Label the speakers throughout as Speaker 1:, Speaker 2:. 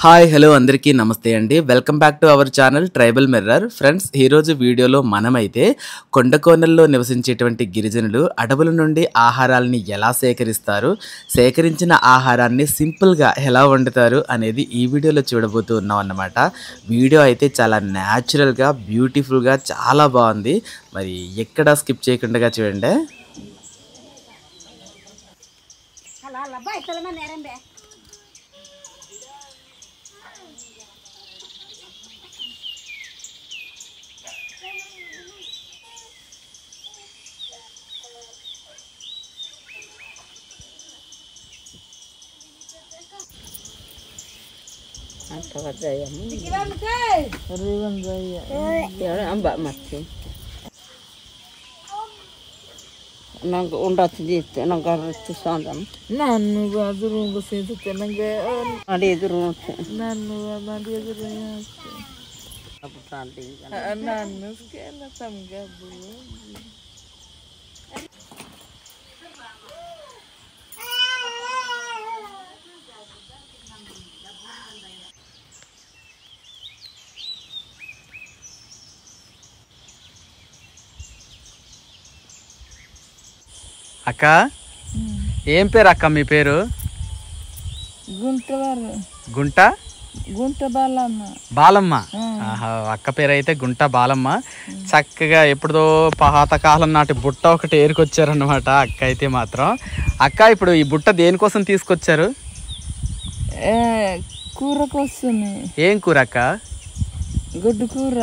Speaker 1: Hi hello అందరికీ నమస్తే అండి. Welcome back to our channel tribal mirror. Friends, ఈరోజు వీడియోలో మనమైతే కొండకోనల్లో నివసించేటువంటి గిరిజనులు అడవుల నుండి ఆహారాలని ఎలా సేకరిస్తారు, సేకరించిన ఆహారాన్ని సింపుల్గా ఎలా వండుతారు అనేది ఈ వీడియోలో చూడబోతూ ఉన్నాం అన్నమాట. వీడియో అయితే చాలా న్యాచురల్గా బ్యూటిఫుల్గా చాలా బాగుంది. మరి ఎక్కడ స్కిప్ చేయకుండా చూడండి.
Speaker 2: Nang undat dit nang garut sandan
Speaker 3: Nanu badurungu sintu tenanga
Speaker 2: ade durun
Speaker 3: nanu badurungu
Speaker 2: aputandi
Speaker 3: nanu skela tamga bulu
Speaker 1: అక్క, ఏం పేరు అక్క మీ పేరు? గుంట బాలమ్మ. అక్క పేరు అయితే గుంట బాలమ్మ. చక్కగా ఎప్పుడుదో పాతకాలం నాటి బుట్ట ఒకటి ఏరుకొచ్చారన్నమాట అక్క అయితే మాత్రం. అక్క, ఇప్పుడు ఈ బుట్ట దేనికోసం తీసుకొచ్చారు?
Speaker 3: కూర కోసమే.
Speaker 1: ఏం కూర అక్క?
Speaker 3: గుడ్డు కూర.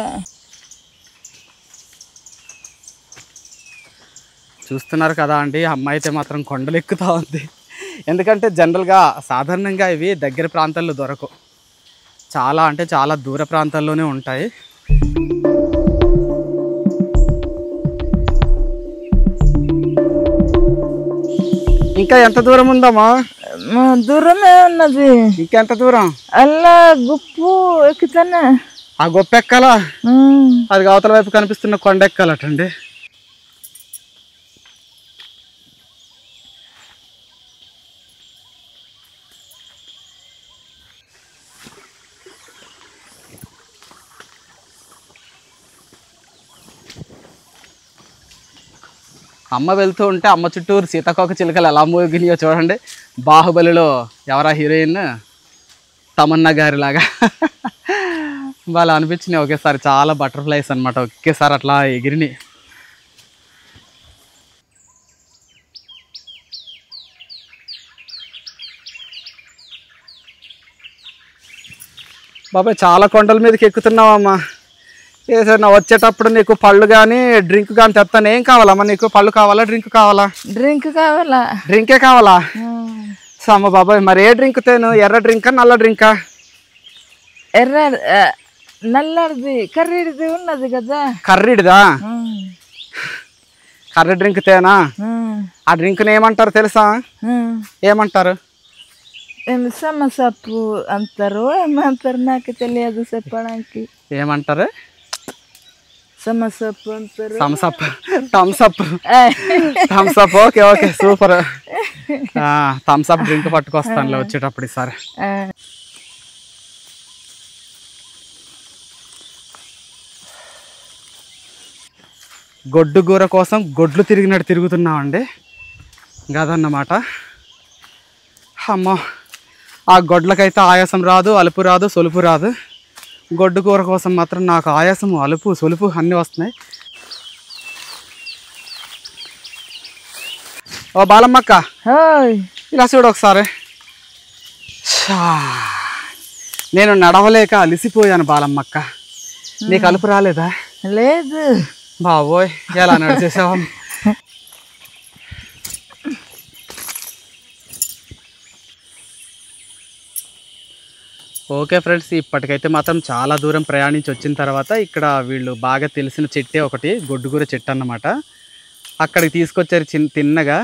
Speaker 1: చూస్తున్నారు కదా అండి, అమ్మాయి అయితే మాత్రం కొండలు ఎక్కుతూ ఉంది. ఎందుకంటే జనరల్గా సాధారణంగా ఇవి దగ్గర ప్రాంతాల్లో దొరకవు, చాలా అంటే చాలా దూర ప్రాంతాల్లోనే ఉంటాయి. ఇంకా ఎంత దూరం ఉందమ్మా?
Speaker 3: దూరమే ఉన్నది.
Speaker 1: ఇంకెంత దూరం?
Speaker 3: అలా గుప్పు ఎక్కుతానే.
Speaker 1: ఆ గొప్ప ఎక్కాలా? అది అవతల వైపు కనిపిస్తున్న కొండ ఎక్కాలటండి. అమ్మ వెళ్తూ ఉంటే అమ్మ చుట్టూరు సీతాకోక చిలుకలు ఎలా మోగినాయో చూడండి. బాహుబలిలో ఎవరా హీరోయిన్, తమన్నా గారిలాగా వాళ్ళు అనిపించినాయి ఒకేసారి. చాలా బటర్ఫ్లైస్ అనమాట, ఒకేసారి అట్లా ఎగిరినాయి. బాబాయ్, చాలా కొండల మీదకి ఎక్కుతున్నావమ్మా. ఏదైనా వచ్చేటప్పుడు నీకు పళ్ళు కానీ డ్రింక్ కానీ తెస్తాను. ఏం కావాలమ్మా నీకు? పళ్ళు కావాలా, డ్రింక్ కావాలా?
Speaker 3: డ్రింక్ కావాలా?
Speaker 1: డ్రింకే కావాలా? అమ్మ బాబాయ్, మరి ఏ డ్రింక్ తేను? ఎర్ర డ్రింకా, నల్ల డ్రింకా?
Speaker 3: ఎర్ర నల్లది కర్రీడిది ఉన్నది కదా.
Speaker 1: కర్రీడిదా? కర్రీ డ్రింక్ తేనా? ఆ డ్రింక్ని ఏమంటారు తెలుసా? ఏమంటారు?
Speaker 3: సమసప్పు అంటారు, ఏమంటారు నాకు తెలియదు చెప్పడానికి.
Speaker 1: ఏమంటారు?
Speaker 3: సమసప్పు అంటారు.
Speaker 1: Thums Up. Thums Up. Thums Up. Okay okay, super. Thums Up drink పట్టుకొస్తానులే వచ్చేటప్పుడు ఈసారి. గొడ్డు కూర కోసం గొడ్లు తిరిగినట్టు తిరుగుతున్నామండి. గదన్నమాట. అమ్మో, ఆ గొడ్లకైతే ఆయాసం రాదు, అలుపు రాదు, సొలుపు రాదు. గొడ్డు కూర కోసం మాత్రం నాకు ఆయాసం, అలుపు, సొలుపు అన్నీ వస్తున్నాయి. ఓ బాలమ్మక్క, ఇలా చూడు ఒకసారి. నేను నడవలేక అలిసిపోయాను బాలమ్మక్క. నీకు అలుపు రాలేదా?
Speaker 3: లేదు
Speaker 1: బాబోయ్, ఎలా నడిచేసావా? ఓకే ఫ్రెండ్స్, ఇప్పటికైతే మాత్రం చాలా దూరం ప్రయాణించి వచ్చిన తర్వాత ఇక్కడ వీళ్ళు బాగా తెలిసిన చెట్టే ఒకటి, గొడ్డుగూర చెట్టు అన్నమాట. అక్కడికి తీసుకొచ్చారు తిన్నగా.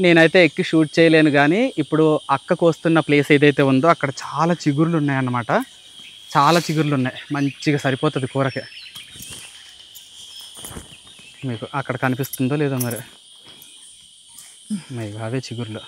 Speaker 1: నేనైతే ఎక్కి షూట్ చేయలేను, కానీ ఇప్పుడు అక్కకు వస్తున్న ప్లేస్ ఏదైతే ఉందో అక్కడ చాలా చిగుర్లు ఉన్నాయన్నమాట. చాలా చిగుర్లు ఉన్నాయి, మంచిగా సరిపోతుంది కూరకి. మీకు అక్కడ కనిపిస్తుందో లేదో మరి, అవే చిగుర్లు.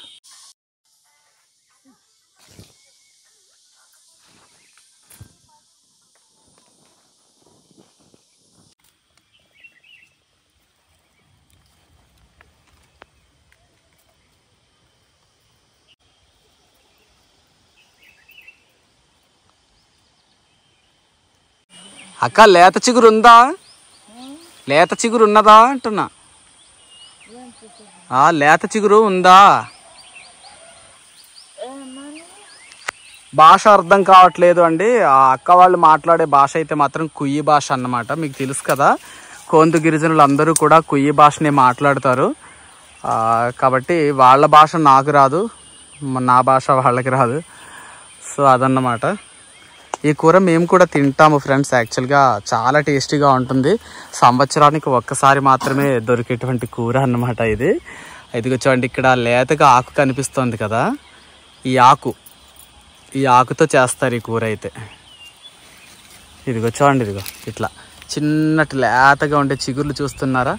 Speaker 1: అక్క లేత చిగురు ఉందా? లేత చిగురు ఉన్నదా అంటున్నా. లేత చిగురు ఉందా? భాష అర్థం కావట్లేదు అండి. ఆ అక్క వాళ్ళు మాట్లాడే భాష అయితే మాత్రం కుయ్యి భాష అన్నమాట. మీకు తెలుసు కదా, కోందు గిరిజనులు అందరూ కూడా కుయ్యి భాషనే మాట్లాడతారు. కాబట్టి వాళ్ళ భాష నాకు రాదు, నా భాష వాళ్ళకి రాదు. సో అదన్నమాట. ఈ కూర మేము కూడా తింటాము ఫ్రెండ్స్. యాక్చువల్గా చాలా టేస్టీగా ఉంటుంది. సంవత్సరానికి ఒక్కసారి మాత్రమే దొరికేటువంటి కూర అన్నమాట ఇది. ఇదిగో చూడండి, ఇక్కడ లేతగా ఆకు కనిపిస్తుంది కదా, ఈ ఆకుతో చేస్తారు ఈ కూర అయితే. ఇదిగో చూడండి, ఇదిగో ఇట్లా చిన్నటి లేతగా ఉండే చిగుర్లు చూస్తున్నారా?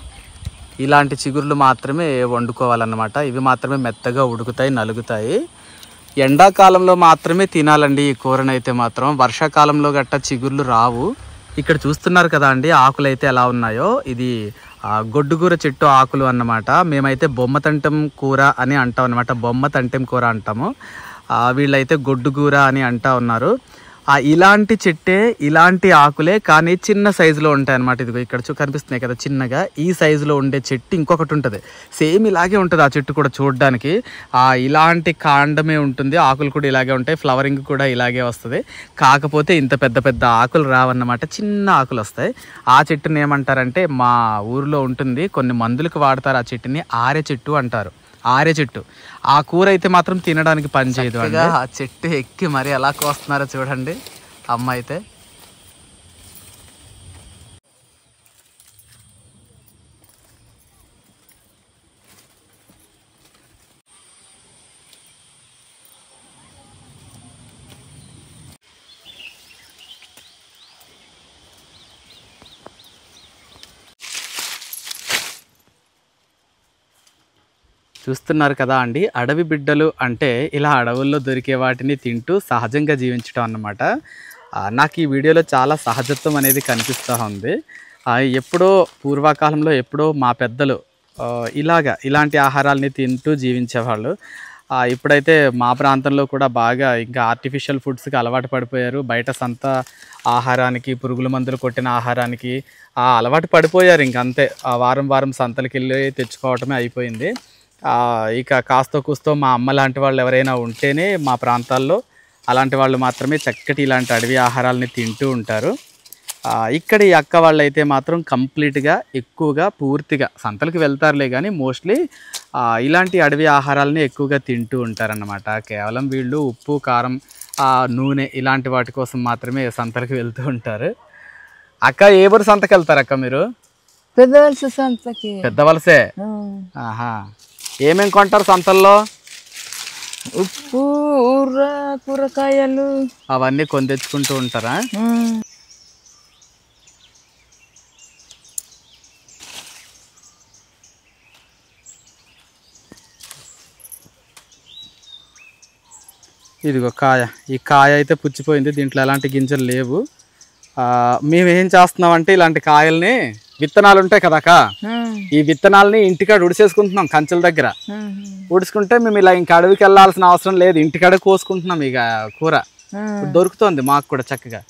Speaker 1: ఇలాంటి చిగుర్లు మాత్రమే వండుకోవాలన్నమాట. ఇవి మాత్రమే మెత్తగా ఉడుకుతాయి, నలుగుతాయి. ఎండాకాలంలో మాత్రమే తినాలండి ఈ కూరనైతే మాత్రం. వర్షాకాలంలో గట్ట చిగుర్లు రావు. ఇక్కడ చూస్తున్నారు కదా అండి ఆకులు అయితే ఎలా ఉన్నాయో. ఇది గొడ్డుకూర చెట్టు ఆకులు అన్నమాట. మేమైతే బొమ్మతంటెం కూర అని అంటాం అన్నమాట. బొమ్మతంటెం కూర అంటాము, వీళ్ళైతే గొడ్డుకూర అని అంటా ఉన్నారు. ఇలాంటి చెట్టే, ఇలాంటి ఆకులే, కానీ చిన్న సైజులో ఉంటాయి అన్నమాట. ఇదిగో ఇక్కడ కనిపిస్తున్నాయి కదా చిన్నగా, ఈ సైజులో ఉండే చెట్టు ఇంకొకటి ఉంటుంది, సేమ్ ఇలాగే ఉంటుంది ఆ చెట్టు కూడా చూడడానికి. ఇలాంటి కాండమే ఉంటుంది, ఆకులు కూడా ఇలాగే ఉంటాయి, ఫ్లవరింగ్ కూడా ఇలాగే వస్తుంది. కాకపోతే ఇంత పెద్ద పెద్ద ఆకులు రావన్నమాట, చిన్న ఆకులు వస్తాయి. ఆ చెట్టుని ఏమంటారంటే, మా ఊరిలో ఉంటుంది, కొన్ని మందులకు వాడతారు ఆ చెట్టుని, ఆరె చెట్టు అంటారు. ఆరే చెట్టు. ఆ కూర అయితే మాత్రం తినడానికి పని చేయదు. ఆ చెట్టు ఎక్కి మరి ఎలా కోస్తున్నారో చూడండి అమ్మ అయితే. చూస్తున్నారు కదా అండి, అడవి బిడ్డలు అంటే ఇలా అడవుల్లో దొరికే వాటిని తింటూ సహజంగా జీవించడం అన్నమాట. నాకు ఈ వీడియోలో చాలా సహజత్వం అనేది కనిపిస్తూ ఉంది. ఎప్పుడో పూర్వకాలంలో ఎప్పుడో మా పెద్దలు ఇలాంటి ఆహారాలని తింటూ జీవించేవాళ్ళు. ఇప్పుడైతే మా ప్రాంతంలో కూడా బాగా ఇంకా ఆర్టిఫిషియల్ ఫుడ్స్కి అలవాటు పడిపోయారు. బయట సంత ఆహారానికి, పురుగుల మందులు కొట్టిన ఆహారానికి అలవాటు పడిపోయారు. ఇంకంతే, వారం వారం సంతలకి వెళ్ళి తెచ్చుకోవటమే అయిపోయింది. ఇక కాస్తో కూస్తో మా అమ్మ లాంటి వాళ్ళు ఎవరైనా ఉంటేనే మా ప్రాంతాల్లో, అలాంటి వాళ్ళు మాత్రమే చక్కటి ఇలాంటి అడవి ఆహారాలని తింటూ ఉంటారు. ఇక్కడ ఈ అక్క వాళ్ళు అయితే మాత్రం కంప్లీట్గా ఎక్కువగా పూర్తిగా సంతలకు వెళ్తారులే, కానీ మోస్ట్లీ ఇలాంటి అడవి ఆహారాలని ఎక్కువగా తింటూ ఉంటారన్నమాట. కేవలం వీళ్ళు ఉప్పు, కారం, నూనె ఇలాంటి వాటి కోసం మాత్రమే సంతలకు వెళ్తూ ఉంటారు. అక్క ఏ ఊరు సంతకు వెళ్తారు అక్క మీరు?
Speaker 3: పెద్దవలస సంతకి.
Speaker 1: పెద్దవలసే. ఏమేమి కొంటారు సంతల్లో?
Speaker 3: ఉప్పు, ఊర్ర, కూరగాయలు
Speaker 1: అవన్నీ కొని తెచ్చుకుంటూ ఉంటారా? ఇదిగో కాయ. ఈ కాయ అయితే పుచ్చిపోయింది, దీంట్లో ఎలాంటి గింజలు లేవు. మేము ఏం చేస్తున్నామంటే ఇలాంటి కాయల్ని, విత్తనాలు ఉంటాయి కదాక, ఈ విత్తనాలని ఇంటికాడ ఉడిసేసుకుంటున్నాం కంచెల దగ్గర. ఉడుచుకుంటే మేము ఇలా ఇంకా అడవికి వెళ్ళాల్సిన అవసరం లేదు, ఇంటికాడ కోసుకుంటున్నాం. ఇక కూర దొరుకుతుంది మాకు కూడా చక్కగా.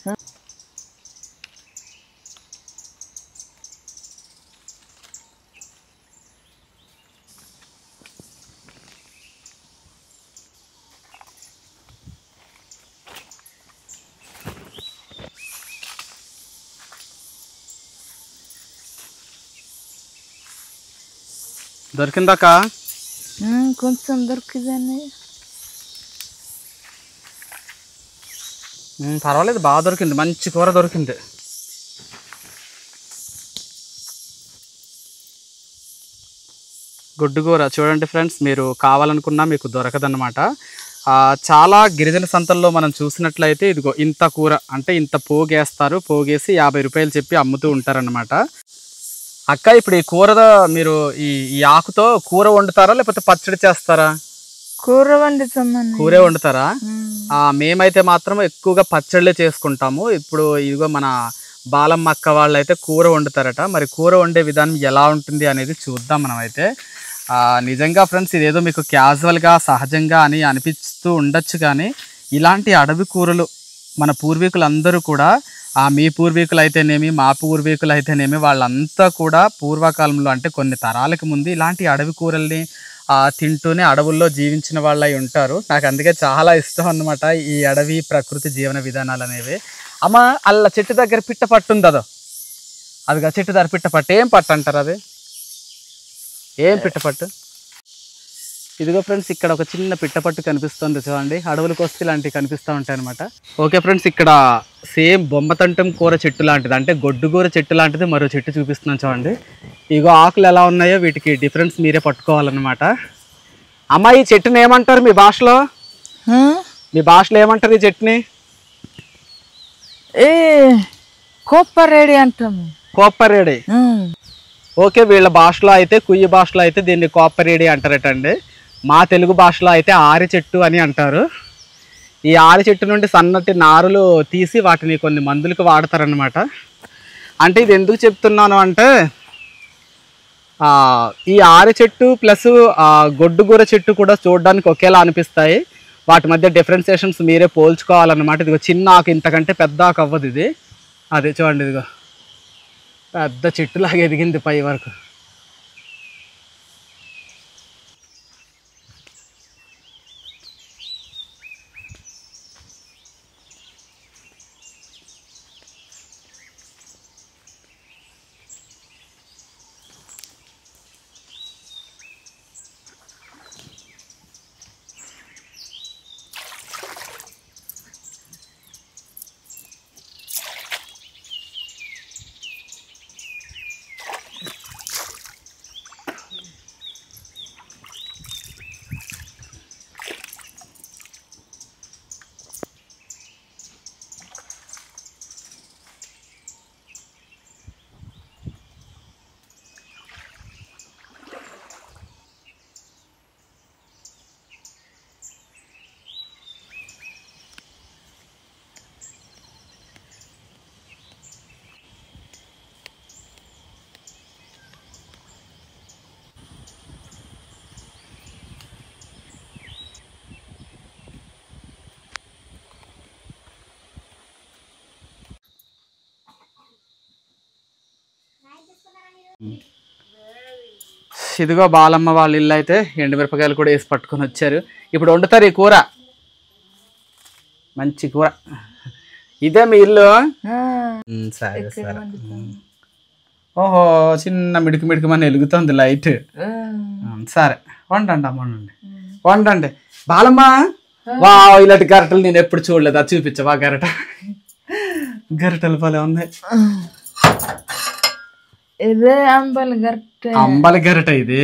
Speaker 1: దొరికిందాక?
Speaker 3: కొంచెం దొరికిందని.
Speaker 1: పర్వాలేదు, బాగా దొరికింది, మంచి కూర దొరికింది. గొడ్డుగూర చూడండి ఫ్రెండ్స్, మీరు కావాలనుకున్నా మీకు దొరకదన్నమాట. చాలా గిరిజన సంతల్లో మనం చూసినట్లయితే ఇదిగో ఇంత కూర అంటే ఇంత పోగేస్తారు, పోగేసి 50 రూపాయలు చెప్పి అమ్ముతూ ఉంటారన్నమాట. అక్క ఇప్పుడు ఈ కూర మీరు ఈ ఆకుతో కూర వండుతారా లేకపోతే పచ్చడి చేస్తారా?
Speaker 3: కూర వండుతామని.
Speaker 1: కూరే వండుతారా? మేమైతే మాత్రం ఎక్కువగా పచ్చళ్ళే చేసుకుంటాము. ఇప్పుడు ఇదిగో మన బాలమ్మ అక్క వాళ్ళు అయితే కూర వండుతారట. మరి కూర వండే విధానం ఎలా ఉంటుంది అనేది చూద్దాం మనమైతే. నిజంగా ఫ్రెండ్స్, ఇదేదో మీకు క్యాజువల్గా సహజంగా అని అనిపిస్తూ ఉండొచ్చు, కానీ ఇలాంటి అడవి కూరలు మన పూర్వీకులందరూ కూడా, మీ పూర్వీకులు అయితేనేమి మా పూర్వీకులు అయితేనేమి, వాళ్ళంతా కూడా పూర్వకాలంలో అంటే కొన్ని తరాలకు ముందు ఇలాంటి అడవి కూరల్ని తింటూనే అడవుల్లో జీవించిన వాళ్ళు అయి ఉంటారు. నాకు అందుకే చాలా ఇష్టం అన్నమాట ఈ అడవి ప్రకృతి జీవన విధానాలు అనేవి. అమ్మ, అల్ల చెట్టు దగ్గర పిట్ట పట్టు ఉంది, అదిగా చెట్టు దగ్గర పిట్ట పట్టు. ఏం పట్టు అంటారు అది? ఏం పిట్టపట్టు? ఇదిగో ఫ్రెండ్స్, ఇక్కడ ఒక చిన్న పిట్టపట్టు కనిపిస్తుంది చూడండి. అడవులకు వస్తే ఇలాంటివి కనిపిస్తూ ఉంటాయి అనమాట. ఓకే ఫ్రెండ్స్, ఇక్కడ సేమ్ బొమ్మతంటం కూర చెట్టు లాంటిది, అంటే గొడ్డుగూర చెట్టు లాంటిది మరో చెట్టు చూపిస్తున్నాను చూడండి. ఇగో ఆకులు ఎలా ఉన్నాయో వీటికి డిఫరెన్స్ మీరే పట్టుకోవాలన్నమాట. అమ్మ, ఈ చెట్టుని ఏమంటారు మీ భాషలో? మీ భాషలో ఏమంటారు ఈ చెట్టుని?
Speaker 3: కోప్పరేడి అంటాము.
Speaker 1: కోప్పరేడి. ఓకే, వీళ్ళ భాషలో అయితే, కుయ్యి భాషలో అయితే దీన్ని కోప్పరేడి అంటారటండి. మా తెలుగు భాషలో అయితే ఆరి చెట్టు అని అంటారు. ఈ ఆరి చెట్టు నుండి సన్నటి నారులు తీసి వాటిని కొన్ని మందులకు వాడతారనమాట. అంటే ఇది ఎందుకు చెప్తున్నాను అంటే, ఈ ఆరి చెట్టు ప్లస్ గొడ్డుగూర చెట్టు కూడా చూడడానికి ఒకేలా అనిపిస్తాయి. వాటి మధ్య డిఫరెన్సియేషన్స్ మీరే పోల్చుకోవాలన్నమాట. ఇదిగో చిన్న ఆకు ఇంతకంటే పెద్ద ఆకు అవ్వదు ఇది. అదే చూడండి, ఇదిగో పెద్ద చెట్టులాగా ఎదిగింది పై వరకు. ఇదిగో బాలమ్మ వాళ్ళ ఇల్లు అయితే ఎండుమిరపకాయలు కూడా వేసి పట్టుకొని వచ్చారు. ఇప్పుడు వండుతారు ఈ కూర, మంచి కూర. ఇదే మీ ఇల్లు? సరే సరే. ఓహో, చిన్న మిడికి మిడికి మన వెలుగుతుంది లైట్. సరే, వండండి అమ్మ, వండండి. బాలమ్మ, వా, ఇలాంటి గరిటలు నేను ఎప్పుడు చూడలేదు. అది చూపించవా గరిట? గరిటలు భలే ఉన్నాయి.
Speaker 3: ఇదే అంబలి గరిట.
Speaker 1: అంబలి గరిట ఇది.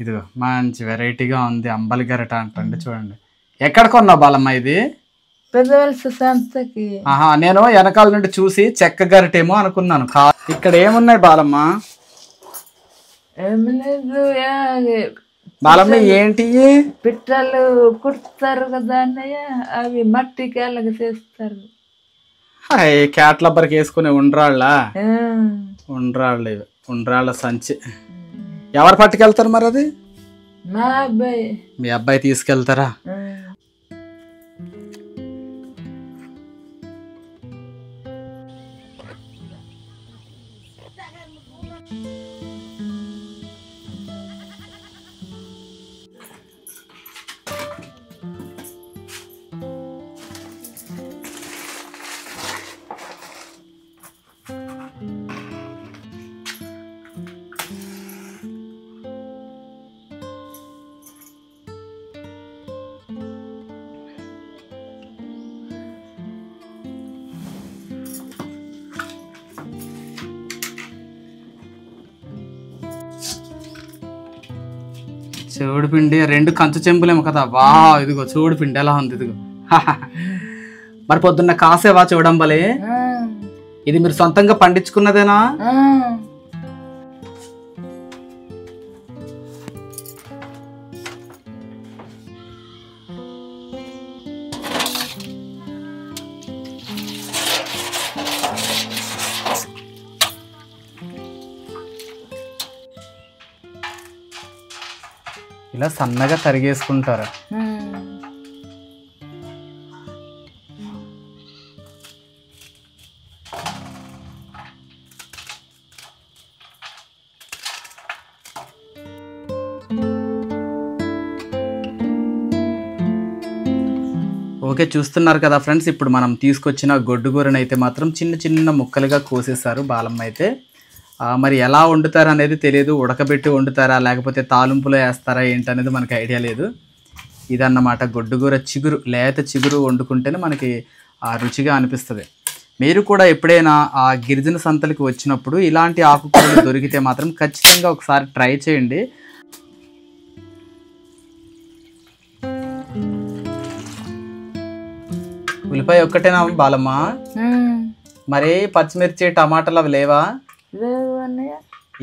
Speaker 1: ఇదిగో మంచి వెరైటీగా ఉంది అంబలి గరిట అంటండి. చూడండి, ఎక్కడ కొన్నావు బాలమ్మ ఇది?
Speaker 3: పెద్దవలస సంతకి.
Speaker 1: నేను వెనకాల నుండి చూసి చెక్క గరిటేమో అనుకున్నాను. ఇక్కడ ఏమున్నాయి బాలమ్మ?
Speaker 3: ఏమి లేదు.
Speaker 1: బాలమ్మ ఏంటి?
Speaker 3: పిట్టలు కుడతారు కదా అన్నయ్య, అవి మట్టికి అలాగ చేస్తారు.
Speaker 1: క్యాట్లబ్బర్కి వేసుకునే ఉండ్రాళ్ళ ఉండ్రాళ్ళు, ఇవి ఉండ్రాళ్ళ సంచి. ఎవరు పట్టుకెళ్తారు మరి అది?
Speaker 3: మా అబ్బాయి.
Speaker 1: మీ అబ్బాయి తీసుకెళ్తారా? చూడు పిండి 2 కంచు చెంబులేమో కదా. వా ఇదిగో చూడు పిండి ఎలా ఉంది ఇదిగో. మరి పొద్దున్న కాసేవా చూడంబలే? ఇది మీరు సొంతంగా పండించుకున్నదేనా? ఇలా సన్నగా తరిగేసుకుంటారు. ఓకే, చూస్తున్నారు కదా ఫ్రెండ్స్. ఇప్పుడు మనం తీసుకొచ్చిన గొడ్డుగూరని అయితే మాత్రం చిన్న చిన్న ముక్కలుగా కోసేసారు బాలమ్మ అయితే. మరి ఎలా వండుతారు అనేది తెలియదు. ఉడకబెట్టి వండుతారా లేకపోతే తాలింపులో వేస్తారా ఏంటనేది మనకి ఐడియా లేదు. ఇదన్నమాట గొడ్డుగూర చిగురు, లేత చిగురు వండుకుంటేనే మనకి రుచిగా అనిపిస్తుంది. మీరు కూడా ఎప్పుడైనా ఆ గిరిజన సంతలకు వచ్చినప్పుడు ఇలాంటి ఆకుకూరలు దొరికితే మాత్రం ఖచ్చితంగా ఒకసారి ట్రై చేయండి. ఉల్లిపాయ ఒక్కటేనా బాలమ్మ? మరి పచ్చిమిర్చి టమాటాలు అవి లేవా?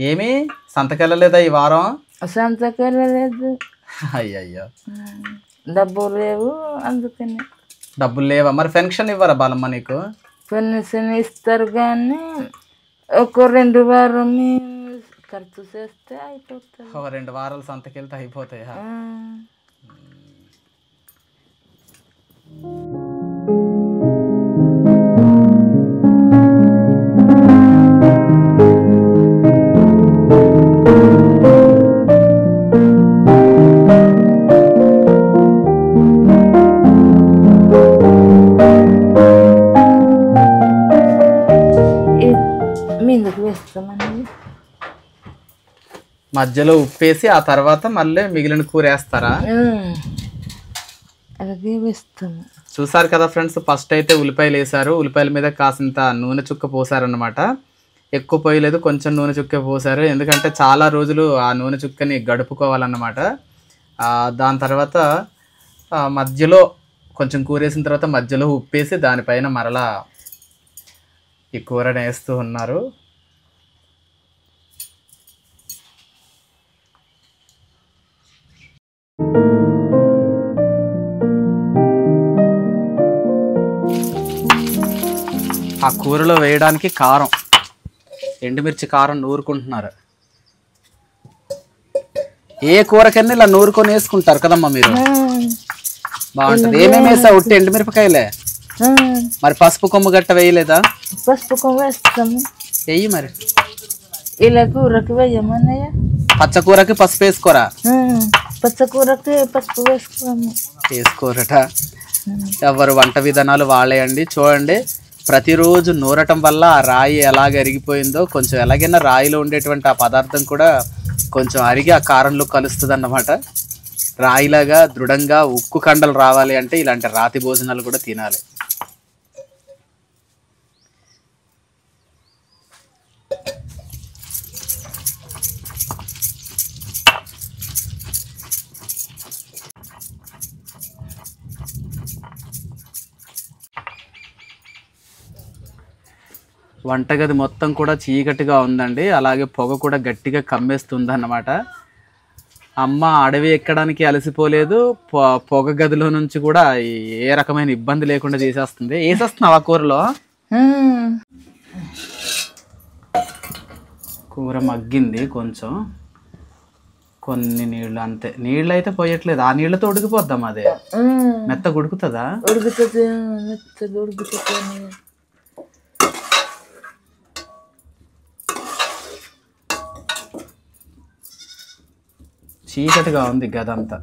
Speaker 1: ఏమి సంతకెళ్ళలేదా ఈ వారం?
Speaker 3: సంతకెళ్ళలేదు.
Speaker 1: అయ్యయ్యో,
Speaker 3: డబ్బులు లేవు అందుకని.
Speaker 1: డబ్బులు లేవా? మరి పెన్షన్ ఇవ్వరా బాలమ్మ నీకు?
Speaker 3: పెన్షన్ ఇస్తారు కానీ ఒక 2 వారం ఖర్చు చేస్తే అయిపోతుంది.
Speaker 1: 2 వారాలు సంతకెళ్తే అయిపోతాయా? మధ్యలో ఉప్పేసి ఆ తర్వాత మళ్ళీ మిగిలిన కూర వేస్తారా?
Speaker 3: అలాగే వేస్తాము.
Speaker 1: చూసారు కదా ఫ్రెండ్స్, ఫస్ట్ అయితే ఉల్లిపాయలు వేసారు. ఉల్లిపాయల మీద కాసింత నూనె చుక్క పోసారన్నమాట. ఎక్కువ పోయలేదు, కొంచెం నూనె చుక్క పోసారు. ఎందుకంటే చాలా రోజులు ఆ నూనె చుక్కని గడుపుకోవాలన్నమాట. దాని తర్వాత మధ్యలో కొంచెం కూర వేసిన తర్వాత మధ్యలో ఉప్పేసి దానిపైన మరలా ఈ కూరని వేస్తూ ఉన్నారు. ఆ కూరలో వేయడానికి కారం, ఎండుమిర్చి కారం నూరుకుంటున్నారు. ఏ కూరకన్నా ఇలా నూరుకొని వేసుకుంటారు కదమ్మా మీరు? బాగుంటది. ఏమేమి వేసా? ఉట్టి ఎండుమిరపకాయలే. మరి పసుపు కొమ్ము గట్ట వేయలేదా?
Speaker 3: పసుపు కొమ్ము వేస్తాము.
Speaker 1: వెయ్యి మరి.
Speaker 3: ఇలా కూరకి వేయమన్నయ్య.
Speaker 1: పచ్చకూరకి పసుపు వేసుకోరా?
Speaker 3: పచ్చకూరకి పసుపు వేసుకోము.
Speaker 1: వేసుకోరట. ఎవరు వంట విధానాలు వాళ్ళేయండి. చూడండి, ప్రతిరోజు నూరటం వల్ల ఆ రాయి ఎలాగ అరిగిపోయిందో, కొంచెం ఎలాగైనా రాయిలో ఉండేటువంటి ఆ పదార్థం కూడా కొంచెం అరిగి ఆ కారంలో కలుస్తుంది అన్నమాట. రాయిలాగా దృఢంగా ఉక్కు కండలు రావాలి అంటే ఇలాంటి రాతి భోజనాలు కూడా తినాలి. వంటగది మొత్తం కూడా చీకటిగా ఉందండి. అలాగే పొగ కూడా గట్టిగా కమ్మేస్తుంది అన్నమాట. అమ్మ అడవి ఎక్కడానికి అలసిపోలేదు. పొగ గదిలో నుంచి కూడా ఏ రకమైన ఇబ్బంది లేకుండా చేసేస్తుంది. వేసేస్తున్నావు ఆ కూరలో? కూర మగ్గింది, కొంచెం కొన్ని నీళ్ళు అంతే. నీళ్ళు అయితే పోయట్లేదు. ఆ నీళ్ళతో ఉడికిపోద్దాం. అదే మెత్తగా ఉడుకుతుందా?
Speaker 3: ఉడుకుతుంది, మెత్తగా ఉడుకుతుంది.
Speaker 1: చీకటిగా ఉంది గదంతా.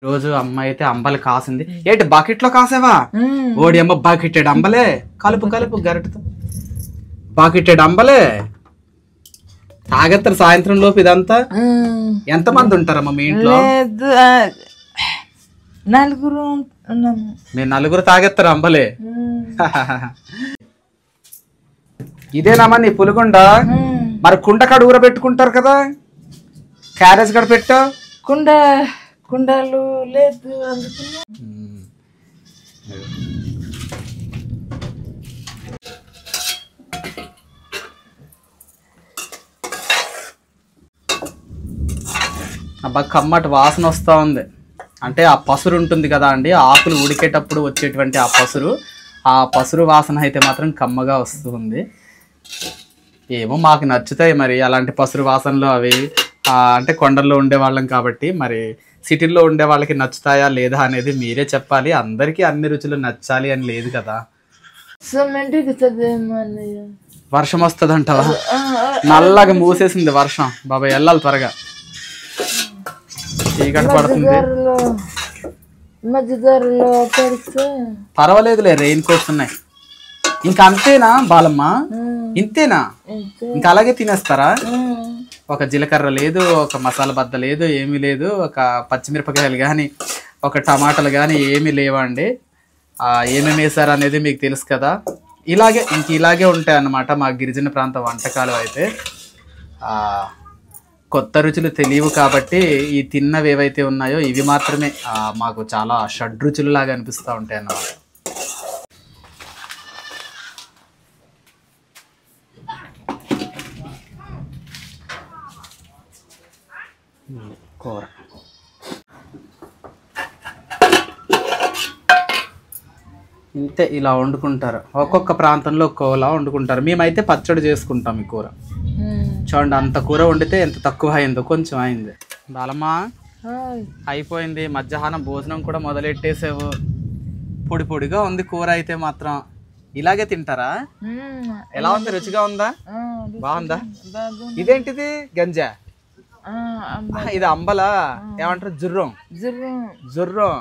Speaker 1: రోజు అమ్మ అయితే అంబలి కాసింది. ఏంటి బకెట్లో కాసావా? ఓడి అమ్మ బకెట్టెడ్ అంబలే. కలుపు కలుపు గరిటతో. బకెట్టెడ్ అంబలే తాగెత్తరు సాయంత్రం లోపు ఇదంతా. ఎంతమంది ఉంటారమ్మా మీ ఇంట్లో?
Speaker 3: 4 ఉన్నాము.
Speaker 1: మీరు 4 తాగెత్తారు అంబలే. ఇదేనామా నీ పులిగొండ? మరి కుండకాడ ఊరబెట్టుకుంటారు కదా, క్యారేజ్ కూడా పెట్టు.
Speaker 3: కుండలు లేదు అందుకని.
Speaker 1: అబ్బా కమ్మటి వాసన వస్తూ ఉంది. అంటే ఆ పసురు ఉంటుంది కదా అండి, ఆకులు ఉడికేటప్పుడు వచ్చేటువంటి ఆ పసురు వాసన అయితే మాత్రం కమ్మగా వస్తుంది. ఏమో మాకు నచ్చుతాయి మరి అలాంటి పసురు వాసనలు అవి. అంటే కొండల్లో ఉండేవాళ్ళం కాబట్టి మరి సిటీల్లో ఉండే వాళ్ళకి నచ్చుతాయా లేదా అనేది మీరే చెప్పాలి. అందరికీ అన్ని రుచులు నచ్చాలి అని లేదు కదా. వర్షం వస్తుందంటావా? నల్లగా మూసేసింది వర్షం. బాబాయ్ వెళ్ళాలి త్వరగా, చీకటి పడుతుంది. పర్వాలేదులే, రెయిన్ కోట్స్ ఉన్నాయి. ఇంకా అంతేనా బాలమ్మ? ఇంతేనా? ఇంకా అలాగే తినేస్తారా? ఒక జీలకర్ర లేదు, ఒక మసాలా బద్ద లేదు, ఏమీ లేదు, ఒక పచ్చిమిరపకాయలు కానీ ఒక టమాటాలు కానీ ఏమీ లేవండి. ఏమేమి వేసారు అనేది మీకు తెలుసు కదా. ఇలాగే ఉంటాయి అన్నమాట మా గిరిజన ప్రాంత వంటకాలు. అయితే కొత్త రుచులు తెలియవు కాబట్టి ఈ తిన్నవి ఏవైతే ఉన్నాయో ఇవి మాత్రమే మాకు చాలా షడ్రుచులులాగా అనిపిస్తూ ఉంటాయి అన్నమాట. కూర ఇంతే, ఇలా వండుకుంటారు. ఒక్కొక్క ప్రాంతంలో ఒక్కోలా వండుకుంటారు. మేమైతే పచ్చడి చేసుకుంటాం ఈ కూర. చూడండి, అంత కూర వండితే ఎంత తక్కువ అయిందో, కొంచెం అయింది. బాలమ్మ అయిపోయింది. మధ్యాహ్నం భోజనం కూడా మొదలెట్టేసావు. పొడి పొడిగా ఉంది కూర అయితే మాత్రం. ఇలాగే తింటారా? ఎలా ఉంది? రుచిగా ఉందా? బాగుందా? ఇదేంటిది? గంజా? ఇది అంబలా? ఏమంటారు? జుర్రం. జుర్రం.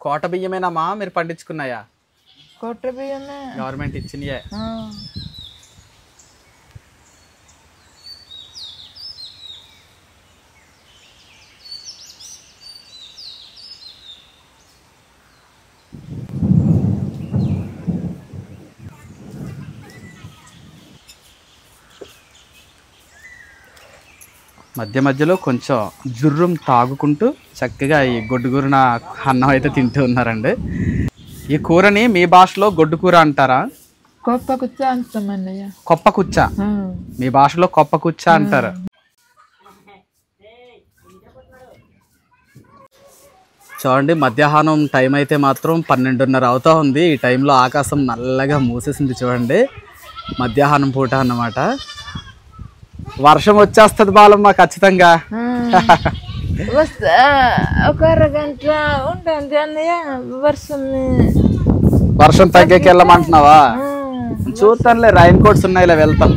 Speaker 1: కోట బియ్యమేనమ్మా మీరు పండించుకున్నాయా?
Speaker 3: కోట బియ్యమే
Speaker 1: గవర్నమెంట్ ఇచ్చినాయే. మధ్య మధ్యలో కొంచెం జుర్రం తాగుకుంటూ చక్కగా ఈ గొడ్డుకూరన అన్నం అయితే తింటూ ఉన్నారండి. ఈ కూరని మీ భాషలో గొడ్డు కూర అంటారా?
Speaker 3: కొప్పకుచ్చ అంటామన్నయ్య.
Speaker 1: కొప్పకుచ్చ మీ భాషలో కొప్పకుచ్చ అంటారు. చూడండి, మధ్యాహ్నం టైం అయితే మాత్రం 12:30 అవుతా ఉంది. ఈ టైంలో ఆకాశం నల్లగా మూసేసింది చూడండి. మధ్యాహ్నం పూట అన్నమాట. వర్షం వచ్చేస్తుంది బాలమ్మ ఖచ్చితంగా.
Speaker 3: ఒక అరగంట ఉంటుంది అన్నయ్య.
Speaker 1: వర్షం తగ్గకి వెళ్ళమంటున్నావా? చూస్తానులే, రైన్ కోట్స్ ఉన్నాయిలే, వెళ్తాం.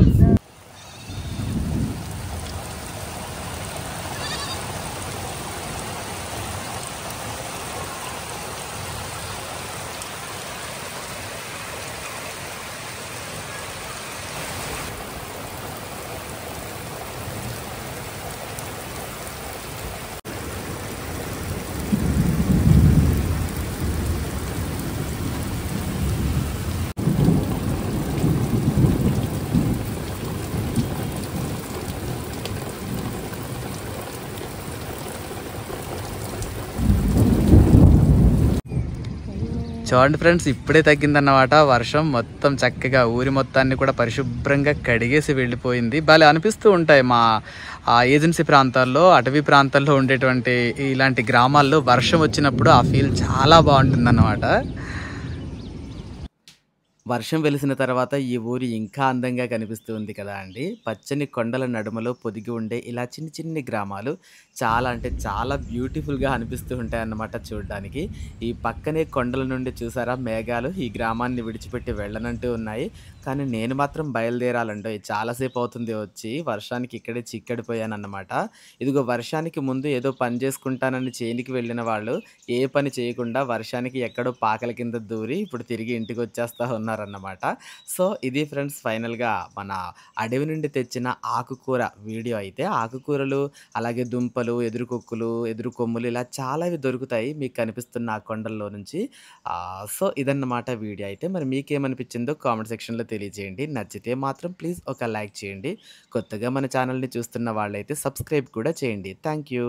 Speaker 1: చూడండి ఫ్రెండ్స్, ఇప్పుడే తగ్గిందన్నమాట వర్షం. మొత్తం చక్కగా ఊరి మొత్తాన్ని కూడా పరిశుభ్రంగా కడిగేసి వెళ్ళిపోయింది. భలే అనిపిస్తూ ఉంటాయి మా ఏజెన్సీ ప్రాంతాల్లో, అటవీ ప్రాంతాల్లో ఉండేటువంటి ఇలాంటి గ్రామాల్లో వర్షం వచ్చినప్పుడు ఆ ఫీల్ చాలా బాగుంటుందన్నమాట. వర్షం వెలిసిన తర్వాత ఈ ఊరు ఇంకా అందంగా కనిపిస్తూ ఉంది కదా అండి. పచ్చని కొండల నడుమలో పొదిగి ఉండే ఇలా చిన్ని చిన్ని గ్రామాలు చాలా అంటే చాలా బ్యూటిఫుల్గా అనిపిస్తూ ఉంటాయి అన్నమాట చూడడానికి. ఈ పక్కనే కొండల నుండి చూసారా మేఘాలు ఈ గ్రామాన్ని విడిచిపెట్టి వెళ్ళనంటూ ఉన్నాయి. కానీ నేను మాత్రం బయలుదేరాలండోయ్. చాలా సేపు అవుతుంది వచ్చి. వర్షానికి ఇక్కడే చిక్కడిపోయానన్నమాట. ఇదిగో వర్షానికి ముందు ఏదో పని చేసుకుంటానని చేనికి వెళ్ళిన వాళ్ళు ఏ పని చేయకుండా వర్షానికి ఎక్కడో పాకల కింద దూరి ఇప్పుడు తిరిగి ఇంటికొచ్చేస్తా ఉన్నారన్నమాట. సో, ఇది ఫ్రెండ్స్ ఫైనల్‌గా మన అడవి నుండి తెచ్చిన ఆకుకూర వీడియో అయితే. ఆకుకూరలు, అలాగే దుంపలు, ఎదురుకొక్కులు, ఎదురుకొమ్ములు ఇలా చాలావి దొరుకుతాయి మీకు కనిపిస్తున్న ఆ కొండల్లో నుంచి. సో, ఇదన్నమాట వీడియో అయితే. మరి మీకేమనిపించిందో కామెంట్ సెక్షన్‌లో తెలియజేయండి. నచ్చితే మాత్రం ప్లీజ్ ఒక లైక్ చేయండి. కొత్తగా మన ఛానల్‌ని చూస్తున్న వాళ్ళైతే సబ్స్క్రైబ్ కూడా చేయండి. Thank you.